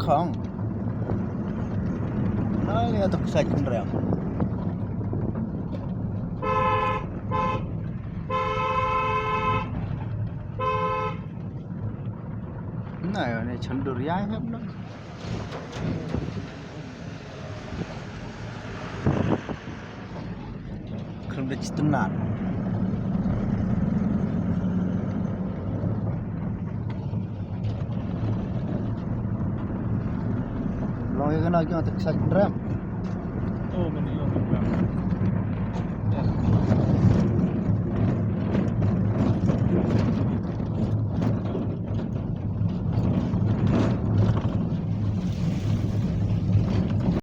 Kang. Nah, ini atau kesakitan rem. Nah, ini cendur ya, belum. Kalau udah citenan. Long yang lagi atau kesakitan rem. Oh, benar.